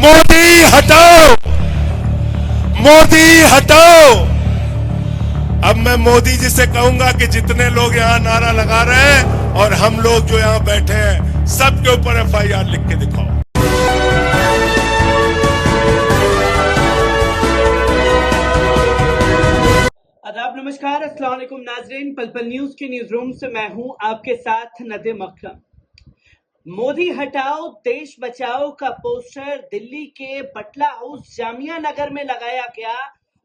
मोदी हटाओ, मोदी हटाओ। अब मैं मोदी जी से कहूंगा कि जितने लोग यहां नारा लगा रहे हैं और हम लोग जो यहां बैठे हैं, सबके ऊपर एफआईआर लिख के दिखाओ। आदाब, नमस्कार, अस्सलाम वालेकुम नाजरीन। पल पल न्यूज के न्यूज रूम से मैं हूं आपके साथ नदीम अकरम। मोदी हटाओ देश बचाओ का पोस्टर दिल्ली के बटला हाउस जामिया नगर में लगाया गया।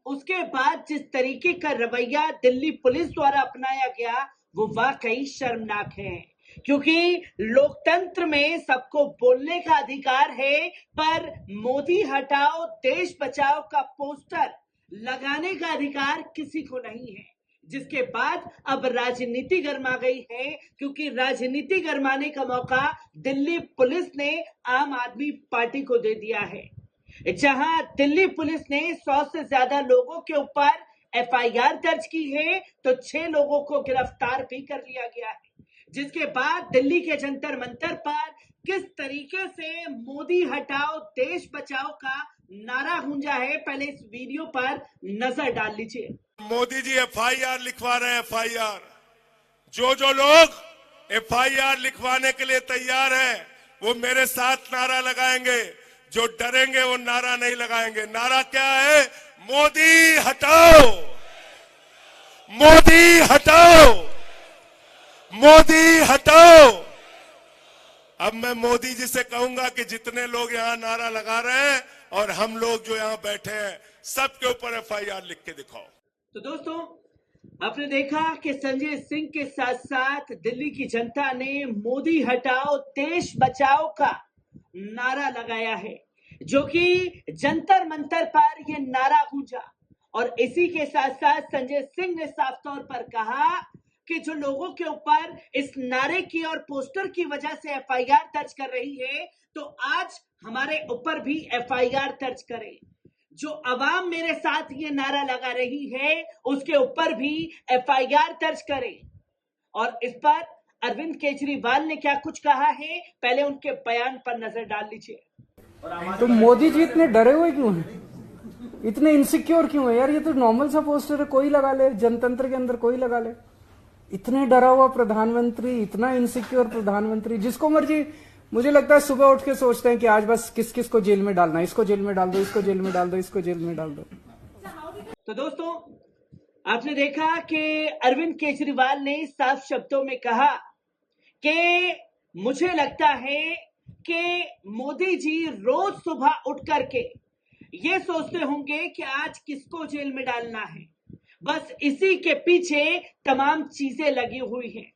उसके बाद जिस तरीके का रवैया दिल्ली पुलिस द्वारा अपनाया गया वो वाकई शर्मनाक है, क्योंकि लोकतंत्र में सबको बोलने का अधिकार है, पर मोदी हटाओ देश बचाओ का पोस्टर लगाने का अधिकार किसी को नहीं है। जिसके बाद अब राजनीति गरमा गई है, क्योंकि राजनीति गरमाने का मौका दिल्ली पुलिस ने आम आदमी पार्टी को दे दिया है। जहां दिल्ली पुलिस ने 100 से ज्यादा लोगों के ऊपर एफआईआर दर्ज की है, तो 6 लोगों को गिरफ्तार भी कर लिया गया है। जिसके बाद दिल्ली के जंतर मंतर पर किस तरीके से मोदी हटाओ देश बचाओ का नारा गूंजा है, पहले इस वीडियो पर नजर डाल लीजिए। मोदी जी एफआईआर लिखवा रहे हैं। एफआईआर जो लोग एफआईआर लिखवाने के लिए तैयार हैं, वो मेरे साथ नारा लगाएंगे। जो डरेंगे वो नारा नहीं लगाएंगे। नारा क्या है? मोदी हटाओ, मोदी हटाओ, मोदी हटाओ। अब मैं मोदी जी से कहूंगा कि जितने लोग यहां नारा लगा रहे हैं और हम लोग जो यहां बैठे हैं, सबके ऊपर एफआईआर लिख के दिखाओ। तो दोस्तों, आपने देखा कि संजय सिंह के साथ साथ दिल्ली की जनता ने मोदी हटाओ देश बचाओ का नारा लगाया है, जो कि जंतर मंतर पर यह नारा गूंजा। और इसी के साथ साथ संजय सिंह ने साफ तौर पर कहा कि जो लोगों के ऊपर इस नारे की और पोस्टर की वजह से एफआईआर दर्ज कर रही है, तो आज हमारे ऊपर भी एफआईआर दर्ज करें। जो अवाम मेरे साथ ये नारा लगा रही है, उसके ऊपर भी एफआईआर दर्ज करें। और इस पर अरविंद केजरीवाल ने क्या कुछ कहा है, पहले उनके बयान पर नजर डाल लीजिए। तो मोदी जी इतने डरे हुए क्यों हैं? इतने इनसिक्योर क्यों है यार? ये तो नॉर्मल सा पोस्टर है, कोई लगा ले, जनतंत्र के अंदर कोई लगा ले। इतने डरा हुआ प्रधानमंत्री, इतना इनसिक्योर प्रधानमंत्री, जिसको मर्जी, मुझे लगता है सुबह उठ के सोचते हैं कि आज बस किस किस को जेल में डालना है, इसको जेल में डाल दो, इसको जेल में डाल दो, इसको जेल में डाल दो। तो दोस्तों, आपने देखा कि अरविंद केजरीवाल ने साफ शब्दों में कहा कि मुझे लगता है कि मोदी जी रोज सुबह उठ करके ये सोचते होंगे कि आज किसको जेल में डालना है। बस इसी के पीछे तमाम चीजें लगी हुई हैं।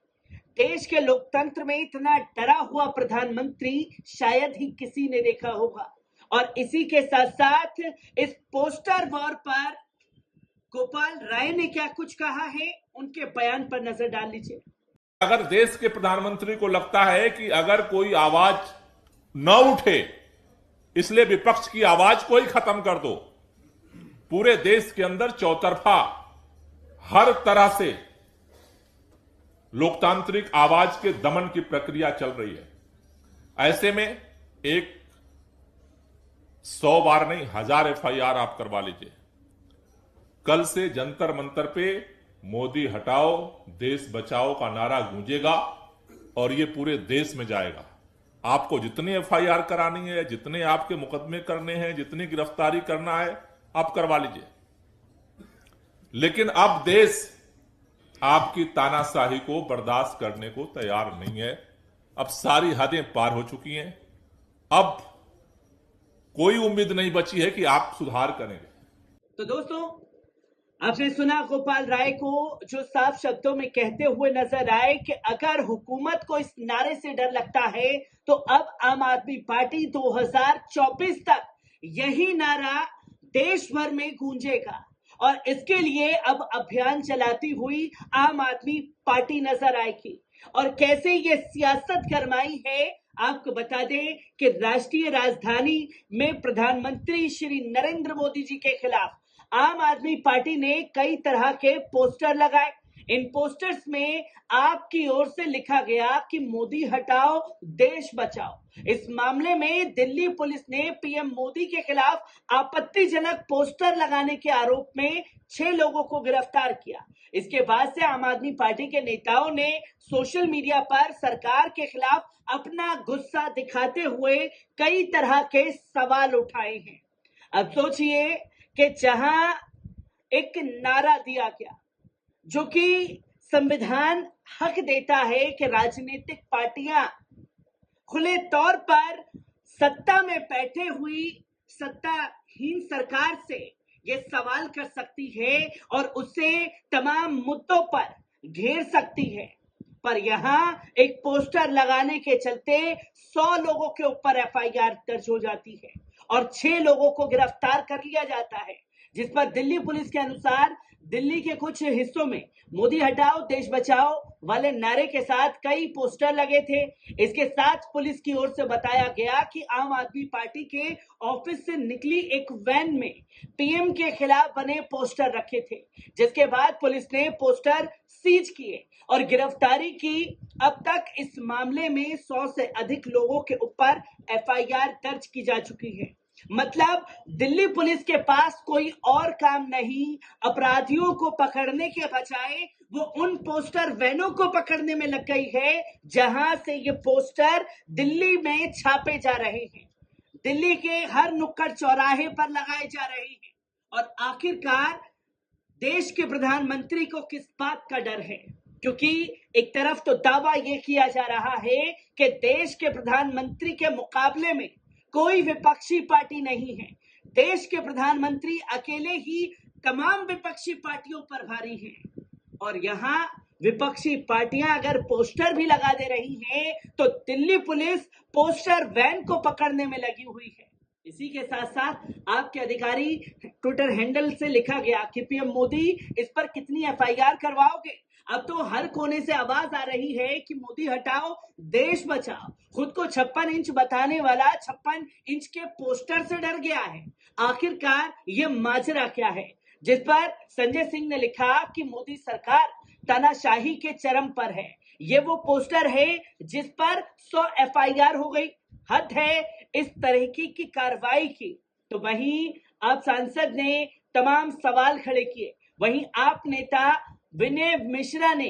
देश के लोकतंत्र में इतना डरा हुआ प्रधानमंत्री शायद ही किसी ने देखा होगा। और इसी के साथ साथ इस पोस्टर वॉर पर गोपाल राय ने क्या कुछ कहा है, उनके बयान पर नजर डाल लीजिए। अगर देश के प्रधानमंत्री को लगता है कि अगर कोई आवाज न उठे, इसलिए विपक्ष की आवाज को ही खत्म कर दो, पूरे देश के अंदर चौतरफा हर तरह से लोकतांत्रिक आवाज के दमन की प्रक्रिया चल रही है। ऐसे में एक 100 बार नहीं, 1000 एफआईआर आप करवा लीजिए। कल से जंतर मंतर पे मोदी हटाओ देश बचाओ का नारा गूंजेगा और ये पूरे देश में जाएगा। आपको जितनी एफआईआर करानी है, जितने आपके मुकदमे करने हैं, जितनी गिरफ्तारी करना है, आप करवा लीजिए। लेकिन अब देश आपकी तानाशाही को बर्दाश्त करने को तैयार नहीं है। अब सारी हदें पार हो चुकी हैं। अब कोई उम्मीद नहीं बची है कि आप सुधार करेंगे। तो दोस्तों, आपने सुना गोपाल राय को, जो साफ शब्दों में कहते हुए नजर आए कि अगर हुकूमत को इस नारे से डर लगता है, तो अब आम आदमी पार्टी 2024 तक यही नारा देश भर में गूंजेगा। और इसके लिए अब अभियान चलाती हुई आम आदमी पार्टी नजर आएगी। और कैसे ये सियासत गरमाई है, आपको बता दें कि राष्ट्रीय राजधानी में प्रधानमंत्री श्री नरेंद्र मोदी जी के खिलाफ आम आदमी पार्टी ने कई तरह के पोस्टर लगाए। इन पोस्टर्स में आपकी ओर से लिखा गया कि मोदी हटाओ देश बचाओ। इस मामले में दिल्ली पुलिस ने पीएम मोदी के खिलाफ आपत्तिजनक पोस्टर लगाने के आरोप में 6 लोगों को गिरफ्तार किया। इसके बाद से आम आदमी पार्टी के नेताओं ने सोशल मीडिया पर सरकार के खिलाफ अपना गुस्सा दिखाते हुए कई तरह के सवाल उठाए हैं। अब सोचिए कि जहां एक नारा दिया गया जो कि संविधान हक देता है कि राजनीतिक पार्टियां खुले तौर पर सत्ता में बैठे हुई सत्ताहीन सरकार से ये सवाल कर सकती है और उसे तमाम मुद्दों पर घेर सकती है, पर यहां एक पोस्टर लगाने के चलते 100 लोगों के ऊपर एफआईआर दर्ज हो जाती है और 6 लोगों को गिरफ्तार कर लिया जाता है, जिस पर दिल्ली पुलिस के अनुसार दिल्ली के कुछ हिस्सों में मोदी हटाओ देश बचाओ वाले नारे के साथ कई पोस्टर लगे थे। इसके साथ पुलिस की ओर से बताया गया कि आम आदमी पार्टी के ऑफिस से निकली एक वैन में पीएम के खिलाफ बने पोस्टर रखे थे, जिसके बाद पुलिस ने पोस्टर सीज किए और गिरफ्तारी की। अब तक इस मामले में 100 से अधिक लोगों के ऊपर एफआईआर दर्ज की जा चुकी है। मतलब दिल्ली पुलिस के पास कोई और काम नहीं, अपराधियों को पकड़ने के बजाय वो उन पोस्टर वैनों को पकड़ने में लग गई है जहां से ये पोस्टर दिल्ली में छापे जा रहे हैं, दिल्ली के हर नुक्कड़ चौराहे पर लगाए जा रहे हैं। और आखिरकार देश के प्रधानमंत्री को किस बात का डर है? क्योंकि एक तरफ तो दावा ये किया जा रहा है कि देश के प्रधानमंत्री के मुकाबले में कोई विपक्षी पार्टी नहीं है, देश के प्रधानमंत्री अकेले ही तमाम विपक्षी पार्टियों पर भारी हैं। और यहाँ विपक्षी पार्टियां अगर पोस्टर भी लगा दे रही हैं तो दिल्ली पुलिस पोस्टर वैन को पकड़ने में लगी हुई है। इसी के साथ साथ आपके अधिकारी ट्विटर हैंडल से लिखा गया कि पीएम मोदी इस पर कितनी एफआईआर करवाओगे? अब तो हर कोने से आवाज आ रही है कि मोदी हटाओ देश बचाओ। खुद को 56 इंच बताने वाला 56 इंच के पोस्टर से डर गया है। आखिरकार ये माजरा क्या है? जिस पर संजय सिंह ने लिखा कि मोदी सरकार तानाशाही के चरम पर है। ये वो पोस्टर है जिस पर 100 एफआईआर हो गई। हद है इस तरह की कार्रवाई की। तो वहीं आप सांसद ने तमाम सवाल खड़े किए, वहीं आप नेता विनय मिश्रा ने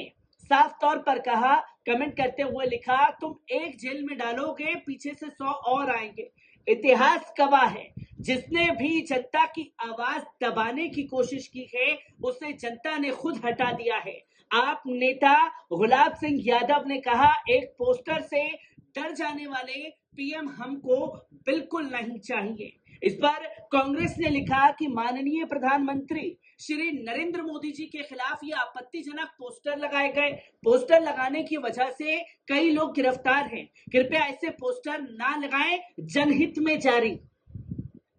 साफ तौर पर कहा, कमेंट करते हुए लिखा, तुम एक जेल में डालोगे पीछे से 100 और आएंगे। इतिहास गवाह है, जिसने भी जनता की आवाज दबाने की कोशिश की है उसे जनता ने खुद हटा दिया है। आप नेता गुलाब सिंह यादव ने कहा, एक पोस्टर से डर जाने वाले पीएम हमको बिल्कुल नहीं चाहिए। इस पर कांग्रेस ने लिखा कि माननीय प्रधानमंत्री श्री नरेंद्र मोदी जी के खिलाफ ये आपत्तिजनक पोस्टर लगाए गए। पोस्टर लगाने की वजह से कई लोग गिरफ्तार हैं। कृपया ऐसे पोस्टर ना लगाएं, जनहित में जारी।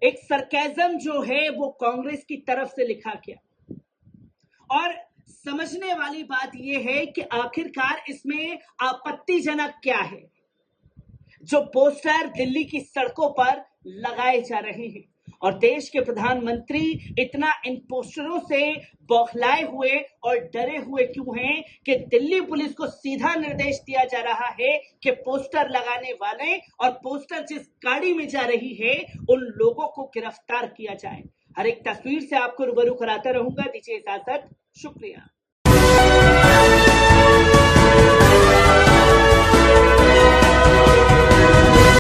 एक सरकाज़म जो है वो कांग्रेस की तरफ से लिखा गया। और समझने वाली बात यह है कि आखिरकार इसमें आपत्तिजनक क्या है जो पोस्टर दिल्ली की सड़कों पर लगाए जा रहे हैं। और देश के प्रधानमंत्री इतना इन पोस्टरों से बौखलाए हुए और डरे हुए क्यों हैं कि दिल्ली पुलिस को सीधा निर्देश दिया जा रहा है कि पोस्टर लगाने वाले और पोस्टर जिस गाड़ी में जा रही है उन लोगों को गिरफ्तार किया जाए। हर एक तस्वीर से आपको रूबरू कराता रहूंगा। दीजिए इजाजत, शुक्रिया।